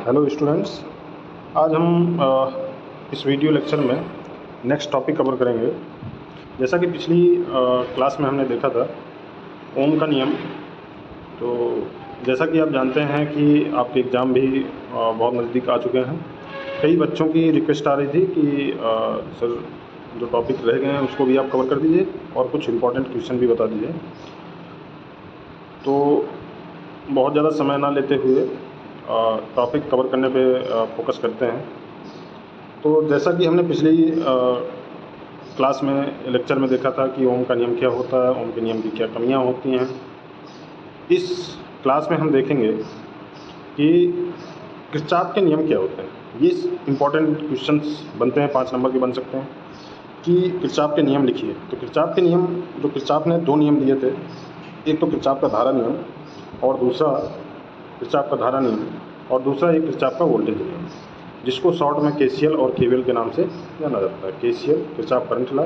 Hello students. आज हम इस वीडियो लेक्चर में नेक्स्ट टॉपिक कवर करेंगे। जैसा कि पिछली क्लास में हमने देखा था ओम का नियम। तो जैसा कि आप जानते हैं कि आपके एग्ज़ाम भी बहुत नज़दीक आ चुके हैं। कई बच्चों की रिक्वेस्ट आ रही थी कि सर जो टॉपिक रह गए हैं उसको भी आप कवर कर दीजिए और कुछ इम्पोर्टेंट क्वेश्चन भी बता दीजिए। तो बहुत ज़्यादा समय ना लेते हुए टॉपिक कवर करने पे फोकस करते हैं। तो जैसा कि हमने पिछली क्लास में लेक्चर में देखा था कि ओम का नियम क्या होता है, ओम के नियम की क्या कमियां होती हैं। इस क्लास में हम देखेंगे कि किरचॉफ के नियम क्या होते हैं। ये इम्पोर्टेंट क्वेश्चंस बनते हैं, 5 नंबर के बन सकते हैं कि किरचॉफ के नियम लिखिए। तो किरचॉफ के नियम, जो किरचॉफ ने 2 नियम दिए थे, एक तो किरचॉफ का धारा नियम और दूसरा किरचॉफ का धारा नियम और दूसरा एक किरचॉफ का वोल्टेज नियम, जिसको शॉर्ट में केसीएल और केवीएल के नाम से जाना जाता है। केसीएल किरचॉफ करंट लॉ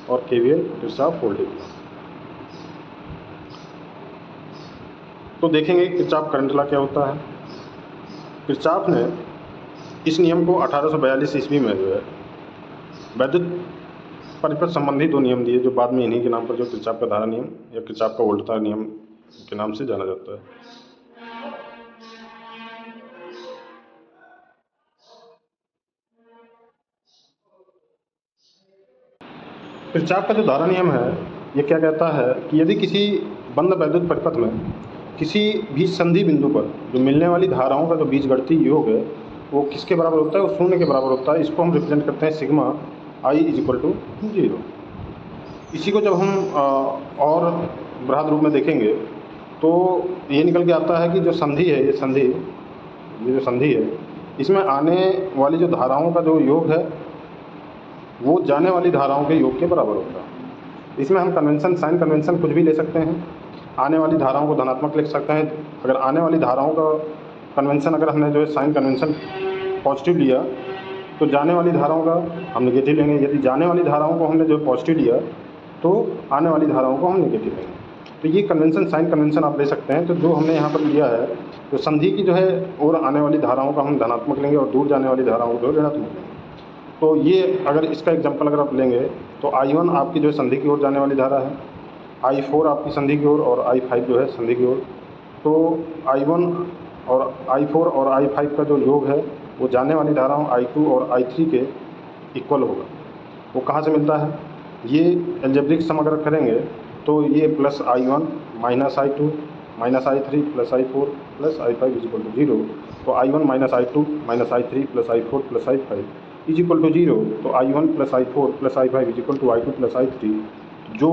और केवीएल किरचॉफ वोल्टेज लॉ। तो देखेंगे किरचॉफ करंट लॉ क्या होता है। किरचॉफ ने इस नियम को 1842 ईस्वी में जो है वैद्युत परिपथ संबंधी 2 नियम दिए, जो बाद में इन्हीं के नाम पर जो किरचॉफ का धारा नियम या किरचॉफ का वोल्टता नियम के नाम से जाना जाता है। किरचॉफ का जो धारा नियम है ये क्या कहता है कि यदि किसी बंद वैद्युत परिपथ में किसी भी संधि बिंदु पर जो मिलने वाली धाराओं का जो बीजगणितीय योग है वो किसके बराबर होता है, वो शून्य के बराबर होता है। इसको हम रिप्रेजेंट करते हैं सिग्मा I = 0। इसी को जब हम और बृहद रूप में देखेंगे तो ये निकल के आता है कि जो संधि है, ये जो संधि है, इसमें आने वाली जो धाराओं का जो योग है वो जाने वाली धाराओं के योग के बराबर होता है। इसमें हम कन्वेंशन, साइन कन्वेंशन कुछ भी ले सकते हैं। आने वाली धाराओं को धनात्मक लिख सकते हैं। अगर आने वाली धाराओं का कन्वेंशन, अगर हमने जो है साइन कन्वेंशन पॉजिटिव लिया तो जाने वाली धाराओं का हम नेगेटिव लेंगे। यदि जाने वाली धाराओं को हमने जो पॉजिटिव लिया तो आने वाली धाराओं को हम नेगेटिव लेंगे। तो ये कन्वेंशन, साइन कन्वेंशन आप ले सकते हैं। तो जो हमने यहाँ पर लिया है, तो संधि की जो है और आने वाली धाराओं का हम धनात्मक लेंगे और दूर जाने वाली धाराओं को ऋणात्मक लेंगे। तो ये अगर इसका एग्जाम्पल अगर आप लेंगे तो I1 आपकी जो है संधि की ओर जाने वाली धारा है, I4 आपकी संधि की ओर और I5 जो है संधि की ओर। तो I1 और I4 और I5 का जो योग है वो जाने वाली धाराओं I2 और I3 के इक्वल होगा। वो कहाँ से मिलता है, ये एल्जेब्रिक सम अगर करेंगे तो ये plus I1 minus I2 minus I3 plus I4 plus I5 = 0। तो I1 minus I2 minus I3 plus I4 plus I5 = 0। तो I1 plus I4 plus I5 = I2 plus I3, जो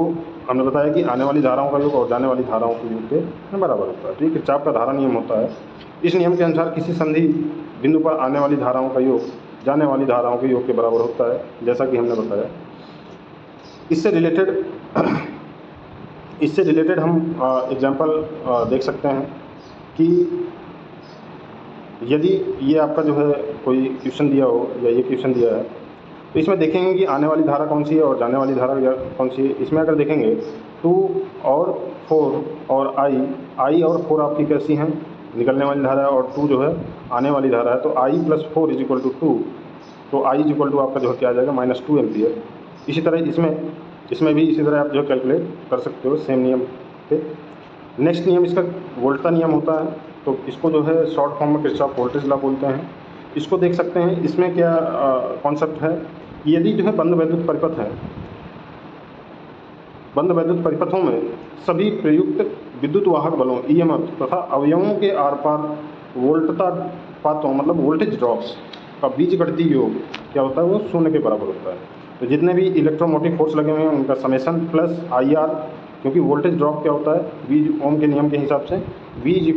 हमने बताया कि आने वाली धाराओं का योग और जाने वाली धाराओं के योग के बराबर होता है। तो ये किरचॉफ का धारा नियम होता है। इस नियम के अनुसार किसी संधि बिंदु पर आने वाली धाराओं का योग जाने वाली धाराओं के योग के बराबर होता है, जैसा कि हमने बताया। इससे रिलेटेड हम एग्जाम्पल देख सकते हैं कि यदि ये आपका जो है कोई क्वेश्चन दिया हो या ये क्वेश्चन दिया है तो इसमें देखेंगे कि आने वाली धारा कौन सी है और जाने वाली धारा कौन सी है। इसमें अगर देखेंगे 2 और 4 और I और 4 आपकी कैसी हैं, निकलने वाली धारा है, और 2 जो है आने वाली धारा है। तो I + 4 = 2। तो I = आपका जो है क्या आ जाएगा, -2 एम्पियर। इसी तरह इसमें भी इसी तरह आप जो कैलकुलेट कर सकते हो सेम नियम पे। नेक्स्ट नियम इसका वोल्टता नियम होता है। तो इसको जो है शॉर्ट फॉर्म में किरचॉफ वोल्टेज लॉ बोलते हैं। इसको देख सकते हैं। इसमें क्या कॉन्सेप्ट है, यदि जो है बंद वैद्युत परिपथ है, बंद वैद्युत परिपथों में सभी प्रयुक्त विद्युत वाहक बलों EMF तथा अवयवों के आर पार वोल्टता पातों मतलब वोल्टेज ड्रॉप्स का बीजगणितीय योग क्या होता है, वो 0 के बराबर होता है। तो जितने भी इलेक्ट्रोमोटिव फोर्स लगे हुए हैं उनका समेशन प्लस IR, क्योंकि वोल्टेज ड्रॉप क्या होता है, V ओम के नियम के हिसाब से V =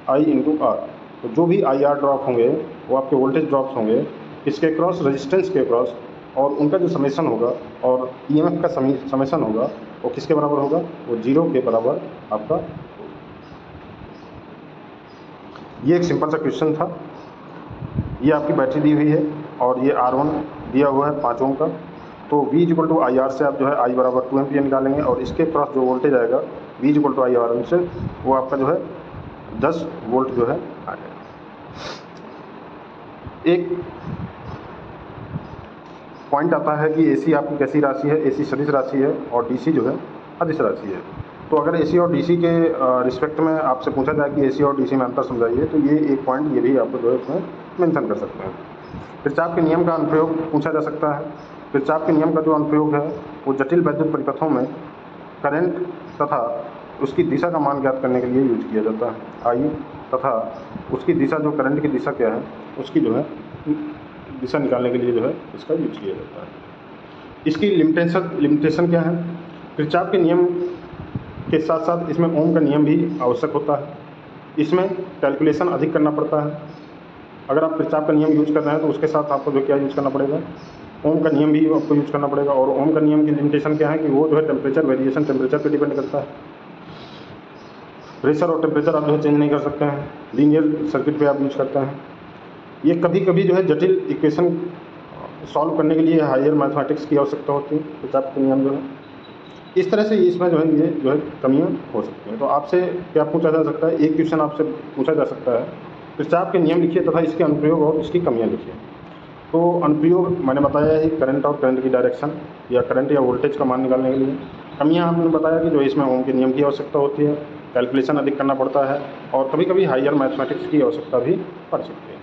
I × R। तो जो भी IR ड्रॉप होंगे वो आपके वोल्टेज ड्रॉप्स होंगे इसके क्रॉस, रेजिस्टेंस के क्रॉस, और उनका जो समेशन होगा और EMF का समेशन होगा वो किसके बराबर होगा, वो 0 के बराबर आपका। ये एक सिंपल सा क्वेश्चन था। ये आपकी बैटरी दी हुई है और ये R1 दिया हुआ है 5 ओम का। तो V = IR से आप जो है I = 2 एम्पियर निकालेंगे और इसके क्रॉस जो वोल्टेज आएगा V = IR से वो आपका जो है 10 वोल्ट जो है आ जाएगा। एक पॉइंट आता है कि AC आपकी कैसी राशि है, AC सदिश राशि है और DC जो है अदिश राशि है। तो अगर AC और DC के रिस्पेक्ट में आपसे पूछा जाए कि AC और DC में अंतर समझाइए, तो ये एक पॉइंट ये भी आपको जो है उसमें मेंशन कर सकते हैं। किरचॉफ के नियम का अनुप्रयोग पूछा जा सकता है। किरचॉफ के नियम का जो अनुप्रयोग है वो जटिल वैद्युत परिपथों में करंट तथा उसकी दिशा का मान ज्ञात करने के लिए यूज किया जाता है। I तथा उसकी दिशा, जो करंट की दिशा क्या है उसकी जो है दिशा निकालने के लिए जो है इसका यूज किया जाता है। इसकी लिमिटेशन क्या है? किरचॉफ के नियम के साथ साथ इसमें ओम का नियम भी आवश्यक होता है। इसमें कैलकुलेशन अधिक करना पड़ता है। अगर आप किरचॉफ का नियम यूज कर रहे हैं तो उसके साथ आपको जो क्या यूज करना पड़ेगा, ओम का नियम भी आपको यूज करना पड़ेगा। और ओम का नियम की लिमिटेशन क्या है कि वो जो है टेम्परेचर वेरिएशन टेम्परेचर पे डिपेंड करता है। प्रेशर और टेम्परेचर आप जो है चेंज नहीं कर सकते हैं। लीनियर सर्किट पे आप यूज करते हैं। ये कभी कभी जो है जटिल इक्वेशन सॉल्व करने के लिए हायर मैथमेटिक्स की आवश्यकता होती है। किरचॉफ के नियम जो है इस तरह से इसमें जो है ये जो है कमियाँ हो सकती हैं। तो आपसे क्या पूछा जा सकता है, एक क्वेश्चन आपसे पूछा जा सकता है, किरचॉफ के नियम लिखिए तथा इसके अनुप्रयोग और इसकी कमियाँ लिखिए। तो अनुप्रयोग मैंने बताया है करंट और करंट की डायरेक्शन या करंट या वोल्टेज का मान निकालने के लिए। कमियाँ आपने बताया कि जो इसमें ओम के नियम की आवश्यकता होती है, कैलकुलेशन अधिक करना पड़ता है और कभी कभी हायर मैथमेटिक्स की आवश्यकता भी पड़ सकती है।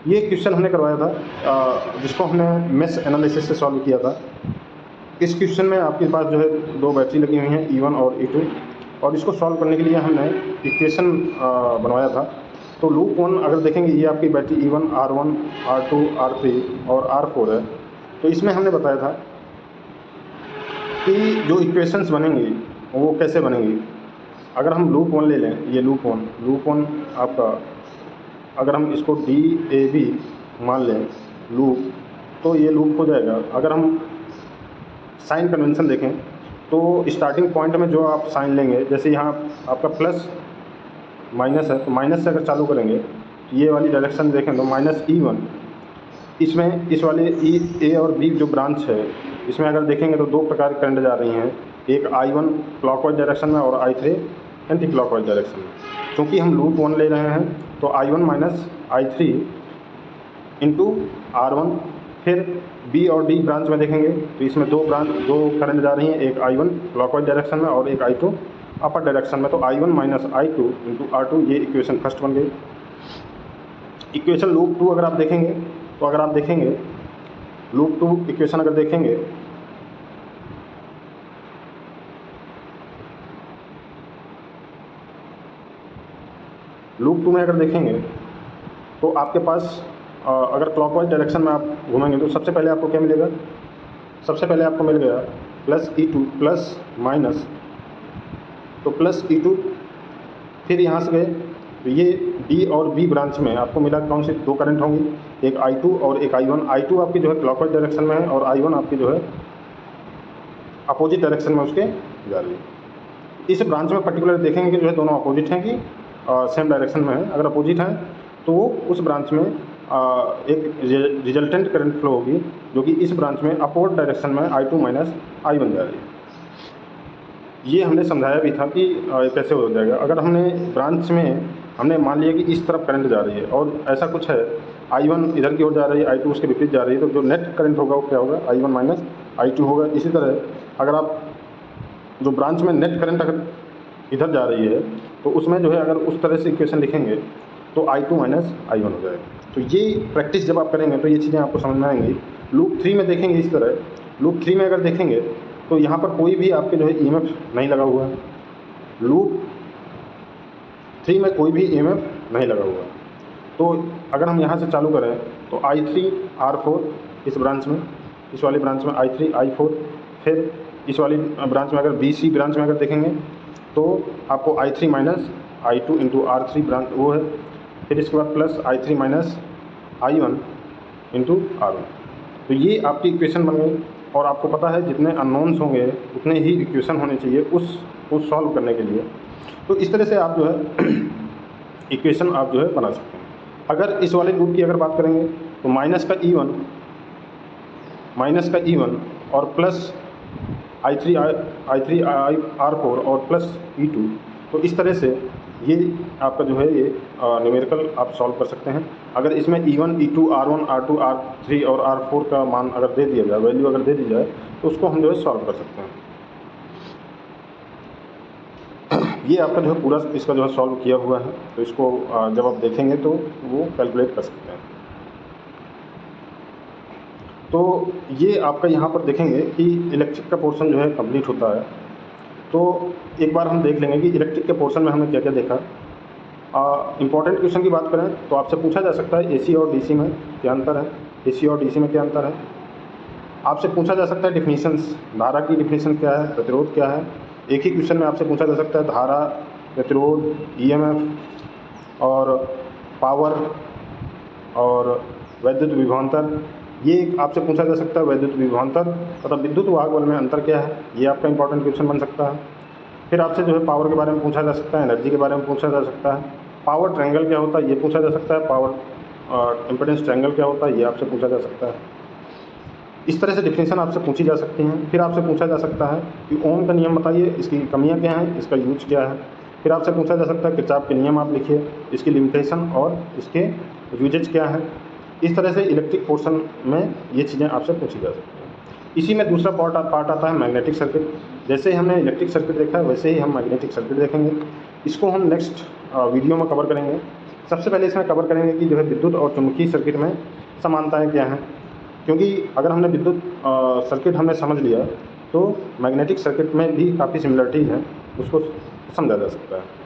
ये क्वेश्चन हमने करवाया था जिसको हमने मेश एनालिसिस से सॉल्व किया था। इस क्वेश्चन में आपके पास जो है 2 बैटरी लगी हुई हैं E1 और E2 और इसको सॉल्व करने के लिए हमने इक्वेशन बनवाया था। तो लूप 1 अगर देखेंगे ये आपकी battery E1 R1 R2 R3 और R4 है। तो इसमें हमने बताया था कि जो इक्वेशंस बनेंगी वो कैसे बनेंगी। अगर हम लूप 1 ले लें, ये लूप 1 आपका अगर हम इसको DAB मान लें लूप, तो ये लूप हो जाएगा। अगर हम साइन कन्वेंशन देखें तो स्टार्टिंग पॉइंट में जो आप साइन लेंगे, जैसे यहाँ आपका प्लस माइनस है तो माइनस से अगर चालू करेंगे तो ये वाली डायरेक्शन देखें तो -E1, इसमें इस वाले A और B जो ब्रांच है इसमें अगर देखेंगे तो 2 प्रकार की करंट जा रही हैं, एक I1 क्लॉकवाइज डायरेक्शन में और I3 एंटी क्लॉकवाइज डायरेक्शन में। क्योंकि हम लूप 1 ले रहे हैं तो I1 minus I3 into R1। फिर B और D ब्रांच में देखेंगे तो इसमें 2 करंट जा रही हैं, एक I1 क्लॉकवाइज डायरेक्शन में और एक I2 अपर डायरेक्शन में। तो I1 minus I2 into R2, ये इक्वेशन फर्स्ट बन गई। इक्वेशन लूप 2 अगर आप देखेंगे तो लूप 2 इक्वेशन अगर देखेंगे लूप 2 में अगर देखेंगे तो आपके पास अगर क्लॉकवाइज डायरेक्शन में आप घूमेंगे तो सबसे पहले आपको क्या मिलेगा, सबसे पहले आपको मिल गया +E2 प्लस माइनस, तो +E2। फिर यहाँ से गए तो ये D और B ब्रांच में आपको मिला कौन सी 2 करंट होंगी, एक I2 और एक I1। I2 आपकी जो है क्लॉकवाइज डायरेक्शन में है और I1 आपकी जो है अपोजिट डायरेक्शन में उसके जा रही है। इस ब्रांच में पर्टिकुलर देखेंगे कि जो है दोनों अपोजिट हैं कि सेम डायरेक्शन में है। अगर अपोजिट हैं तो उस ब्रांच में एक रिजल्टेंट करंट फ्लो होगी जो कि इस ब्रांच में अपवर्ड डायरेक्शन में I2 माइनस I1 जा रही है। ये हमने समझाया भी था कि कैसे हो जाएगा। अगर हमने ब्रांच में हमने मान लिया कि इस तरफ करंट जा रही है और ऐसा कुछ है, I1 इधर की ओर जा रही है, I2 उसके विपरीत जा रही है, तो जो नेट करंट होगा वो क्या होगा, I1 माइनस I2 होगा। इसी तरह अगर आप जो ब्रांच में नेट करंट अगर इधर जा रही है तो उसमें जो है अगर उस तरह से इक्वेशन लिखेंगे तो I2 माइनस I1 हो जाएगा। तो ये प्रैक्टिस जब आप करेंगे तो ये चीज़ें आपको समझ में आएंगी। लूप 3 में देखेंगे इस तरह, लूप 3 में अगर देखेंगे तो यहाँ पर कोई भी आपके जो है EMF नहीं लगा हुआ है। लूप 3 में कोई भी EMF नहीं लगा हुआ है। तो अगर हम यहाँ से चालू करें तो I3 R4 इस ब्रांच में, इस वाली ब्रांच में I3 I4। फिर इस वाली ब्रांच में अगर BC ब्रांच में अगर देखेंगे तो आपको I3 minus I2 into R3 branch वो है। फिर इसके बाद plus I3 minus I1 into R1। तो ये आपकी इक्वेशन बन गई। और आपको पता है जितने अननोन्स होंगे उतने ही इक्वेशन होने चाहिए उसको सॉल्व करने के लिए। तो इस तरह से आप जो है इक्वेशन आप जो है बना सकते हैं। अगर इस वाले लूप की अगर बात करेंगे तो माइनस का E1 और प्लस I3 R4 और प्लस E2, तो इस तरह से ये आपका जो है ये न्यूमेरिकल आप सॉल्व कर सकते हैं। अगर इसमें E1, E2, R1, R2, R3 और R4 का मान अगर दे दिया जाए, वैल्यू अगर दे दी जाए, तो उसको हम जो है सॉल्व कर सकते हैं। ये आपका जो है पूरा इसका जो है सॉल्व किया हुआ है, तो इसको जब आप देखेंगे तो वो कैलकुलेट कर सकते हैं। तो ये आपका यहाँ पर देखेंगे कि इलेक्ट्रिक का पोर्शन जो है कंप्लीट होता है। तो एक बार हम देख लेंगे कि इलेक्ट्रिक के पोर्शन में हमने क्या क्या देखा। इम्पॉर्टेंट क्वेश्चन की बात करें तो आपसे पूछा जा सकता है AC और DC में क्या अंतर है, AC और DC में क्या अंतर है। आपसे पूछा जा सकता है डिफिनीशंस, धारा की डिफिनीशन क्या है, प्रतिरोध क्या है। एक ही क्वेश्चन में आपसे पूछा जा सकता है धारा, प्रतिरोध, EMF और पावर और वैद्युत विभवांतर। ये आपसे पूछा जा सकता है वैद्युत विभवांतर तथा विद्युत वाहक बल में अंतर क्या है, ये आपका इंपॉर्टेंट क्वेश्चन बन सकता है। फिर आपसे जो है पावर के बारे में पूछा जा सकता है, एनर्जी के बारे में पूछा जा सकता है, पावर ट्रायंगल क्या होता है ये पूछा जा सकता है, पावर इम्पीडेंस ट्रायंगल क्या होता है ये आपसे पूछा जा सकता है। इस तरह से डिफिनीशन आपसे पूछी जा सकती हैं। फिर आपसे पूछा जा सकता है कि ओम का नियम बताइए, इसकी कमियां क्या हैं, इसका यूज क्या है। फिर आपसे पूछा जा सकता है किरचॉफ के नियम आप लिखिए, इसकी लिमिटेशन और इसके यूजेज क्या है। इस तरह से इलेक्ट्रिक पोर्शन में ये चीज़ें आपसे पूछी जा सकती हैं। इसी में दूसरा पार्ट आता है मैग्नेटिक सर्किट। जैसे ही हमने इलेक्ट्रिक सर्किट देखा है वैसे ही हम मैग्नेटिक सर्किट देखेंगे। इसको हम नेक्स्ट वीडियो में कवर करेंगे। सबसे पहले इसमें कवर करेंगे कि जो है विद्युत और चुंबकीय सर्किट में समानताएं क्या हैं, क्योंकि अगर हमने विद्युत सर्किट हमने समझ लिया तो मैग्नेटिक सर्किट में भी काफ़ी सिमिलरिटी है, उसको समझा जा सकता है।